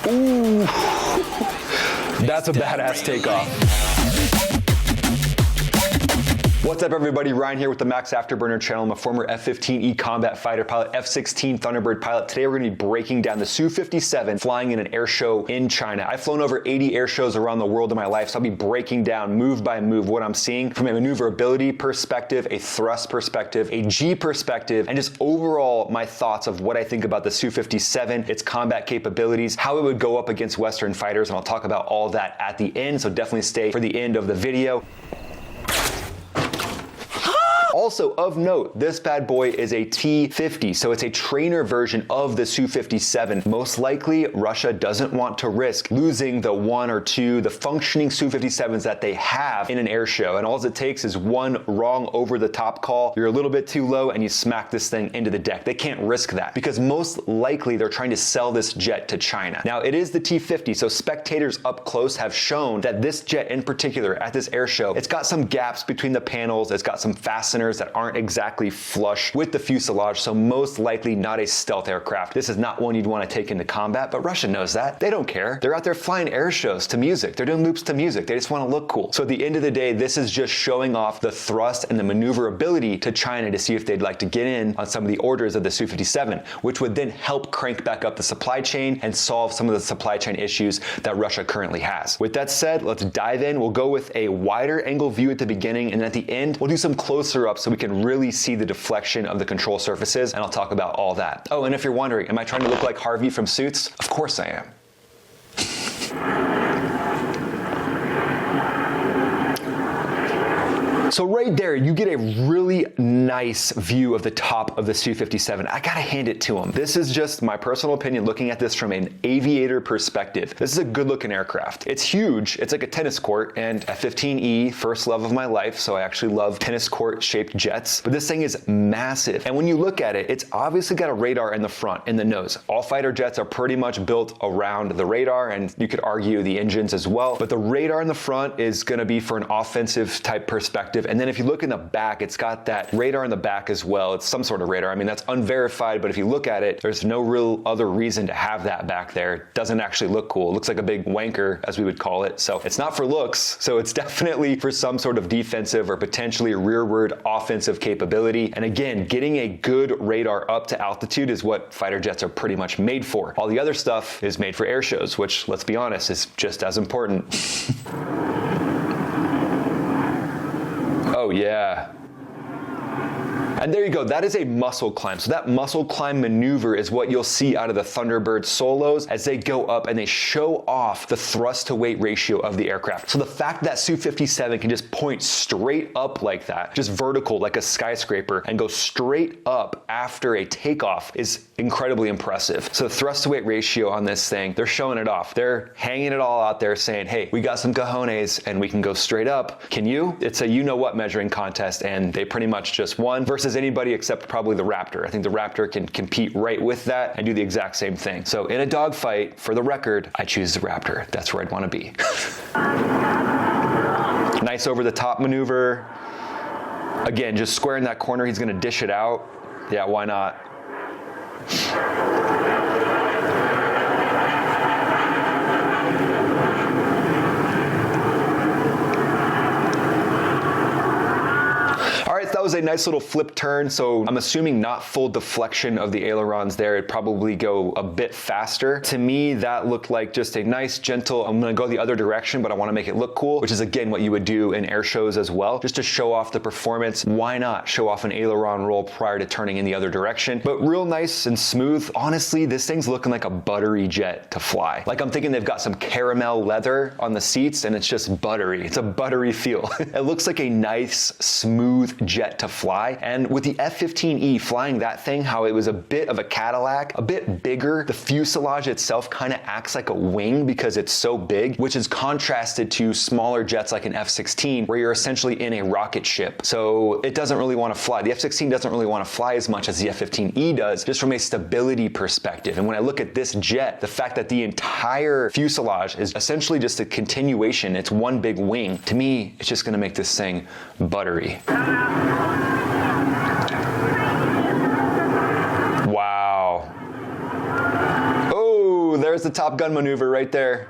Ooh, that's a badass takeoff. What's up everybody, Ryan here with the Max Afterburner channel. I'm a former F-15E combat fighter pilot, F-16 Thunderbird pilot. Today we're gonna be breaking down the Su-57 flying in an air show in China. I've flown over 80 air shows around the world in my life, so I'll be breaking down move by move what I'm seeing from a maneuverability perspective, a thrust perspective, a G perspective, and just overall my thoughts of what I think about the Su-57, its combat capabilities, how it would go up against Western fighters, and I'll talk about all that at the end, so definitely stay for the end of the video. Also of note, this bad boy is a T-50, so it's a trainer version of the Su-57. Most likely, Russia doesn't want to risk losing the one or two, the functioning Su-57s that they have in an air show. And all it takes is one wrong over-the-top call, you're a little bit too low, and you smack this thing into the deck. They can't risk that, because most likely they're trying to sell this jet to China. Now, it is the T-50, so spectators up close have shown that this jet in particular, at this air show, it's got some gaps between the panels, it's got some fasteners that aren't exactly flush with the fuselage, so most likely not a stealth aircraft. This is not one you'd want to take into combat, but Russia knows that. They don't care. They're out there flying air shows to music. They're doing loops to music. They just want to look cool. So at the end of the day, this is just showing off the thrust and the maneuverability to China to see if they'd like to get in on some of the orders of the Su-57, which would then help crank back up the supply chain and solve some of the supply chain issues that Russia currently has. With that said, let's dive in. We'll go with a wider angle view at the beginning, and at the end, we'll do some closer ups so we can really see the deflection of the control surfaces, and I'll talk about all that. Oh, and if you're wondering, am I trying to look like Harvey from Suits? Of course I am. So right there, you get a really nice view of the top of the Su-57. I gotta hand it to them. This is just my personal opinion looking at this from an aviator perspective. This is a good looking aircraft. It's huge, it's like a tennis court, and F-15E, first love of my life, so I actually love tennis court shaped jets, but this thing is massive. And when you look at it, it's obviously got a radar in the front, in the nose. All fighter jets are pretty much built around the radar, and you could argue the engines as well, but the radar in the front is gonna be for an offensive type perspective. And then if you look in the back, it's got that radar in the back as well. It's some sort of radar. I mean, that's unverified, but if you look at it, there's no real other reason to have that back there. It doesn't actually look cool. It looks like a big wanker, as we would call it. So it's not for looks. So it's definitely for some sort of defensive or potentially rearward offensive capability. And again, getting a good radar up to altitude is what fighter jets are pretty much made for. All the other stuff is made for air shows, which, let's be honest, is just as important. Oh yeah. And there you go, that is a muscle climb. So that muscle climb maneuver is what you'll see out of the Thunderbird solos as they go up and they show off the thrust to weight ratio of the aircraft. So the fact that Su-57 can just point straight up like that, just vertical like a skyscraper, and go straight up after a takeoff is incredibly impressive. So the thrust to weight ratio on this thing, they're showing it off. They're hanging it all out there saying, hey, we got some cojones and we can go straight up. Can you? It's a you-know-what measuring contest, and they pretty much just won versus anybody except probably the Raptor. I think the Raptor can compete right with that and do the exact same thing. So in a dogfight, for the record, I choose the Raptor. That's where I'd want to be. Nice over the top maneuver. Again, just squaring that corner, he's going to dish it out. Yeah, why not? That was a nice little flip turn, so I'm assuming not full deflection of the ailerons there. It'd probably go a bit faster. To me, that looked like just a nice, gentle, I'm gonna go the other direction, but I wanna make it look cool, which is again what you would do in air shows as well, just to show off the performance. Why not show off an aileron roll prior to turning in the other direction? But real nice and smooth. Honestly, this thing's looking like a buttery jet to fly. Like I'm thinking they've got some caramel leather on the seats and it's just buttery. It's a buttery feel. It looks like a nice, smooth jet to fly. And with the F-15E flying that thing, how it was a bit of a Cadillac, a bit bigger, the fuselage itself kind of acts like a wing because it's so big, which is contrasted to smaller jets like an F-16 where you're essentially in a rocket ship. So it doesn't really want to fly. The F-16 doesn't really want to fly as much as the F-15E does, just from a stability perspective. And when I look at this jet, the fact that the entire fuselage is essentially just a continuation, it's one big wing, to me, it's just going to make this thing buttery. Wow. Oh, there There's the Top Gun maneuver right there.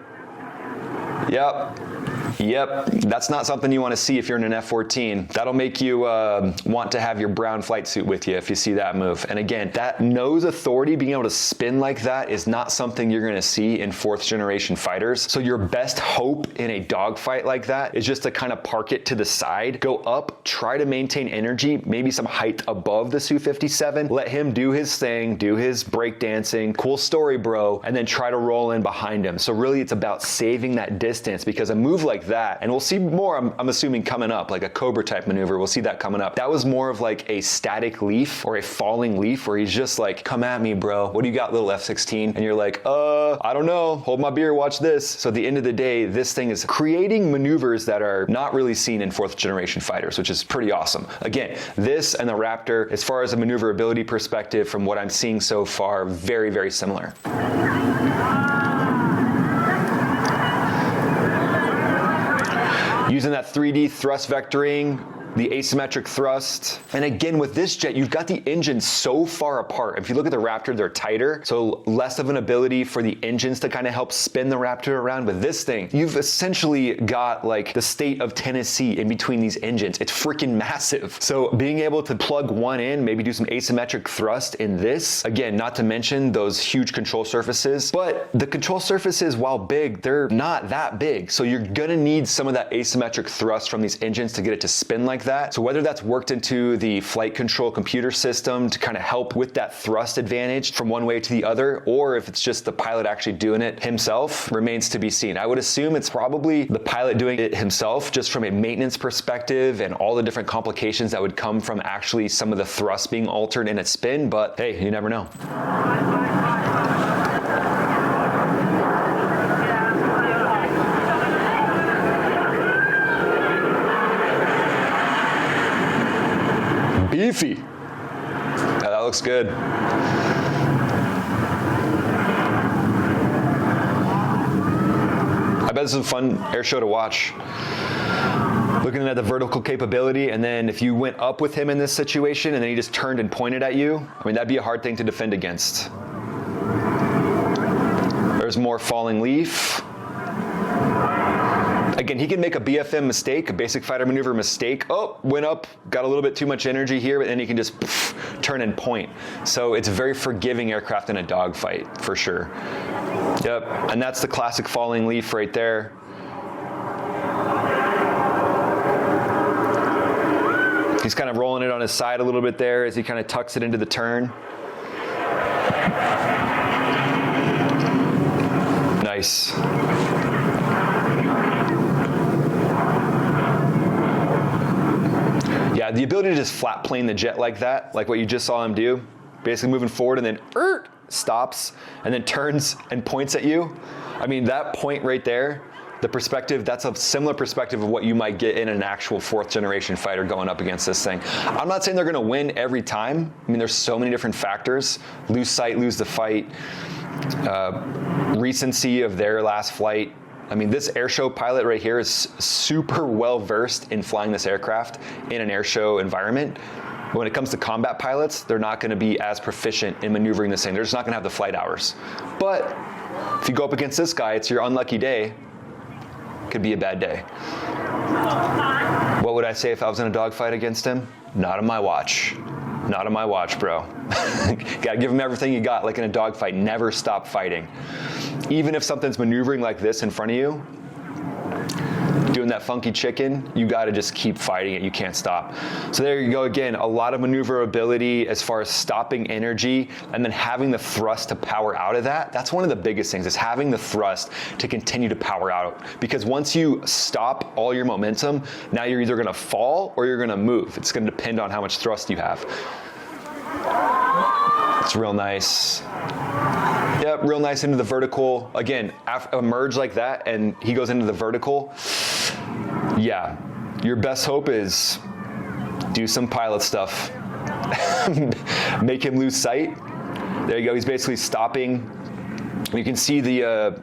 Yep, that's not something you want to see if you're in an F-14. That'll make you want to have your brown flight suit with you if you see that move. And again, that nose authority, being able to spin like that, is not something you're going to see in 4th generation fighters. So your best hope in a dogfight like that is just to kind of park it to the side, go up, try to maintain energy, maybe some height above the Su-57, let him do his thing, do his breakdancing, cool story, bro, and then try to roll in behind him. So really it's about saving that distance, because a move like that, and we'll see more, I'm assuming, coming up, like a Cobra type maneuver, we'll see that coming up. That was more of like a static leaf or a falling leaf, where he's just like, come at me, bro. What do you got, little F-16? And you're like, I don't know. Hold my beer, watch this. So at the end of the day, this thing is creating maneuvers that are not really seen in 4th generation fighters, which is pretty awesome. Again, this and the Raptor, as far as a maneuverability perspective, from what I'm seeing so far, very, very similar. Using that 3D thrust vectoring, the asymmetric thrust. And again, with this jet, you've got the engines so far apart. If you look at the Raptor, they're tighter, so less of an ability for the engines to kind of help spin the Raptor around. With this thing, you've essentially got like the state of Tennessee in between these engines. It's freaking massive. So being able to plug one in, maybe do some asymmetric thrust in this, again, not to mention those huge control surfaces, but the control surfaces, while big, they're not that big. So you're gonna need some of that asymmetric thrust from these engines to get it to spin like that. So whether that's worked into the flight control computer system to kind of help with that thrust advantage from one way to the other, or if it's just the pilot actually doing it himself, remains to be seen. I would assume it's probably the pilot doing it himself, just from a maintenance perspective and all the different complications that would come from actually some of the thrust being altered in its spin, but hey, you never know. Beefy. Yeah, that looks good. I bet this is a fun air show to watch. Looking at the vertical capability, and then if you went up with him in this situation and then he just turned and pointed at you, I mean, that'd be a hard thing to defend against. There's more falling leaf. Again, he can make a BFM mistake, a basic fighter maneuver mistake. Oh, went up, got a little bit too much energy here, but then he can just turn and point. So it's a very forgiving aircraft in a dogfight, for sure. Yep, and that's the classic falling leaf right there. He's kind of rolling it on his side a little bit there as he kind of tucks it into the turn. Nice. Yeah, the ability to just flat plane the jet like that, like what you just saw him do, basically moving forward and then stops and then turns and points at you. I mean, that point right there, the perspective, that's a similar perspective of what you might get in an actual 4th generation fighter going up against this thing. I'm not saying they're gonna win every time. I mean, there's so many different factors. Lose sight, lose the fight, recency of their last flight. I mean, this airshow pilot right here is super well versed in flying this aircraft in an airshow environment. But when it comes to combat pilots, they're not going to be as proficient in maneuvering this thing. They're just not going to have the flight hours. But if you go up against this guy, it's your unlucky day. Could be a bad day. What would I say if I was in a dogfight against him? Not on my watch. Not on my watch, bro. Gotta give him everything you got, like in a dogfight. Never stop fighting. Even if something's maneuvering like this in front of you, doing that funky chicken, you gotta just keep fighting it. You can't stop. So there you go again, a lot of maneuverability as far as stopping energy and then having the thrust to power out of that. That's one of the biggest things, is having the thrust to continue to power out. Because once you stop all your momentum, now you're either gonna fall or you're gonna move. It's gonna depend on how much thrust you have. It's real nice. Yep, real nice into the vertical. Again, a merge like that and he goes into the vertical. Yeah, your best hope is do some pilot stuff. Make him lose sight. There you go, he's basically stopping. You can see the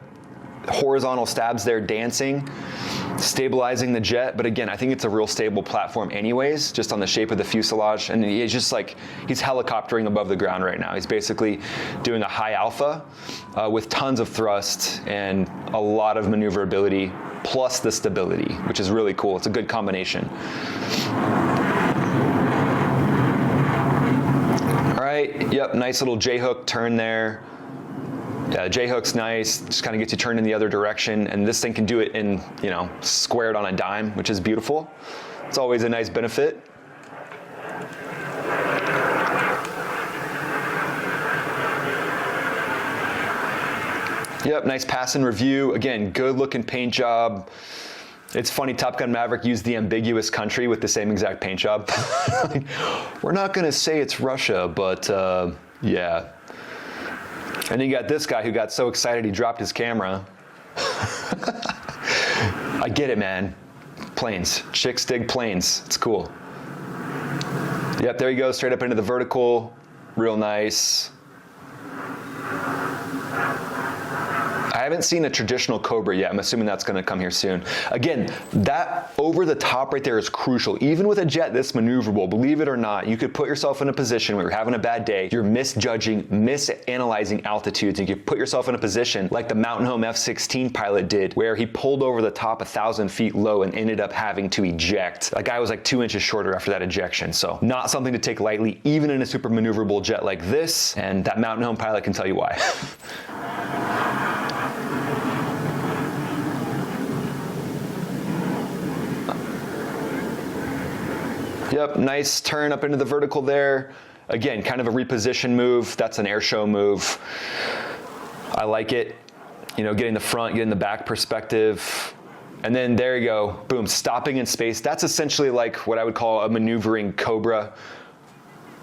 horizontal stabs there dancing. stabilizing the jet, but again, I think it's a real stable platform anyways, just on the shape of the fuselage. And he's just like, he's helicoptering above the ground right now. He's basically doing a high alpha with tons of thrust and a lot of maneuverability, plus the stability, which is really cool. It's a good combination. All right, yep, nice little J-hook turn there. Yeah, J-hook's nice, just kind of gets you turned in the other direction, and this thing can do it in, you know, squared on a dime, which is beautiful. It's always a nice benefit. Yep, nice pass and review. Again, good looking paint job. It's funny, Top Gun Maverick used the ambiguous country with the same exact paint job. We're not gonna say it's Russia, but yeah. And you got this guy who got so excited he dropped his camera. I get it, man. Planes. Chicks dig planes. It's cool. Yep, there you go, straight up into the vertical. Real nice. I haven't seen a traditional Cobra yet. I'm assuming that's going to come here soon. Again, that over the top right there is crucial. Even with a jet this maneuverable, believe it or not, you could put yourself in a position where you're having a bad day, you're misjudging, misanalyzing altitudes, and you could put yourself in a position like the Mountain Home F-16 pilot did, where he pulled over the top 1,000 feet low and ended up having to eject. That guy was like 2 inches shorter after that ejection. So not something to take lightly, even in a super maneuverable jet like this. And that Mountain Home pilot can tell you why. Yep, nice turn up into the vertical there. Again, kind of a reposition move. That's an air show move. I like it. You know, getting the front, getting the back perspective. And then there you go, boom, stopping in space. That's essentially like what I would call a maneuvering Cobra,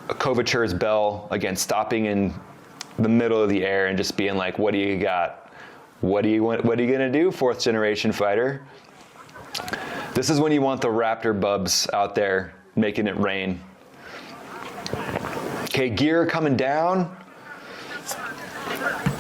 a Couverture's bell. Again, stopping in the middle of the air and just being like, what do you got? What are you gonna do, fourth generation fighter? This is when you want the Raptor bubs out there making it rain. Okay, gear coming down.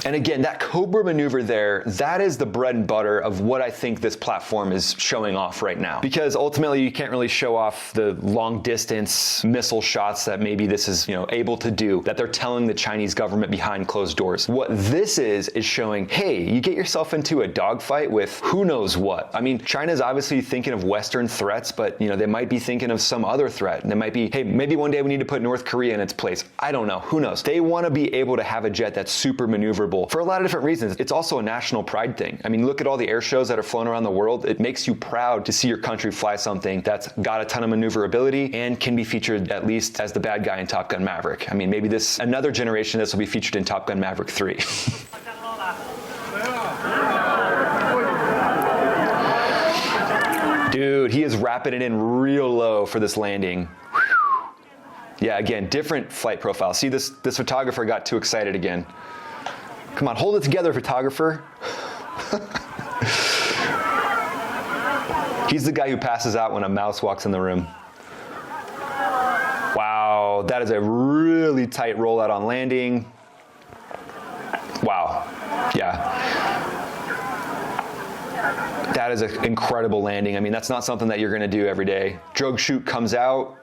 And again, that Cobra maneuver there, that is the bread and butter of what I think this platform is showing off right now. Because ultimately you can't really show off the long distance missile shots that maybe this is, you know, able to do, that they're telling the Chinese government behind closed doors. What this is showing, hey, you get yourself into a dogfight with who knows what. I mean, China's obviously thinking of Western threats, but you know, they might be thinking of some other threat. And they might be, hey, maybe one day we need to put North Korea in its place. I don't know, who knows? They want to be able to have a jet that's super maneuverable for a lot of different reasons. It's also a national pride thing. I mean, look at all the air shows that are flown around the world. It makes you proud to see your country fly something that's got a ton of maneuverability and can be featured at least as the bad guy in Top Gun Maverick. I mean, maybe another generation this will be featured in Top Gun Maverick 3. Dude, he is wrapping it in real low for this landing. Yeah, again, different flight profile. See, this photographer got too excited again. Come on, hold it together, photographer. He's the guy who passes out when a mouse walks in the room. Wow, that is a really tight rollout on landing. Wow, yeah. That is an incredible landing. I mean, that's not something that you're gonna do every day. Drogue chute comes out.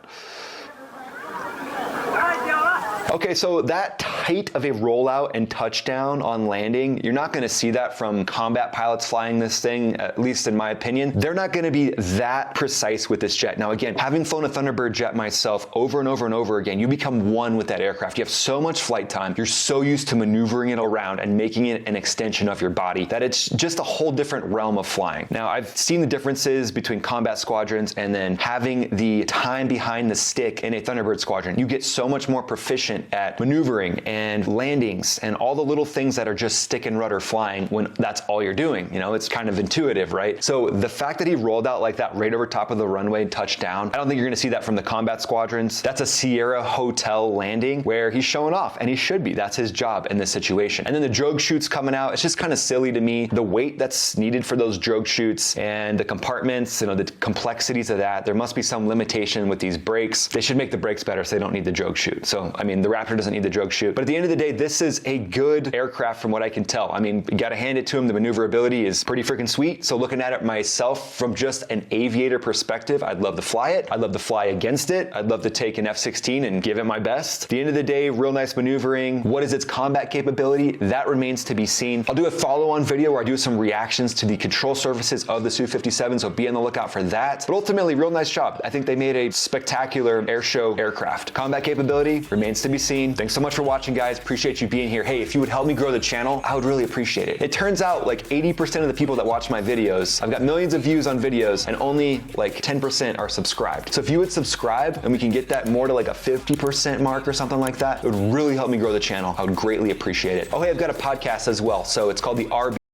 Okay, so that tight of a rollout and touchdown on landing, you're not gonna see that from combat pilots flying this thing, at least in my opinion. They're not gonna be that precise with this jet. Now again, having flown a Thunderbird jet myself over and over and over again, you become one with that aircraft. You have so much flight time. You're so used to maneuvering it around and making it an extension of your body that it's just a whole different realm of flying. Now I've seen the differences between combat squadrons and then having the time behind the stick in a Thunderbird squadron. You get so much more proficient at maneuvering and landings and all the little things that are just stick and rudder flying when that's all you're doing. You know, it's kind of intuitive, right? So the fact that he rolled out like that right over top of the runway and touched down, I don't think you're gonna see that from the combat squadrons. That's a Sierra Hotel landing where he's showing off, and he should be. That's his job in this situation. And then the drogue chutes coming out, it's just kind of silly to me. The weight that's needed for those drogue chutes and the compartments, you know, the complexities of that, there must be some limitation with these brakes. They should make the brakes better so they don't need the drogue chute. So, I mean, the Raptor doesn't need the drogue chute, but at the end of the day, this is a good aircraft from what I can tell. I mean, you gotta hand it to him. The maneuverability is pretty freaking sweet. So looking at it myself from just an aviator perspective, I'd love to fly it. I'd love to fly against it. I'd love to take an F-16 and give it my best. At the end of the day, real nice maneuvering. What is its combat capability? That remains to be seen. I'll do a follow-on video where I do some reactions to the control surfaces of the Su-57, so be on the lookout for that. But ultimately, real nice job. I think they made a spectacular air show aircraft. Combat capability remains to be seen. Thanks so much for watching, guys. Appreciate you being here. Hey, if you would help me grow the channel, I would really appreciate it. It turns out like 80% of the people that watch my videos, I've got millions of views on videos and only like 10% are subscribed. So if you would subscribe and we can get that more to like a 50% mark or something like that, it would really help me grow the channel. I would greatly appreciate it. Oh, hey, I've got a podcast as well. So it's called the RB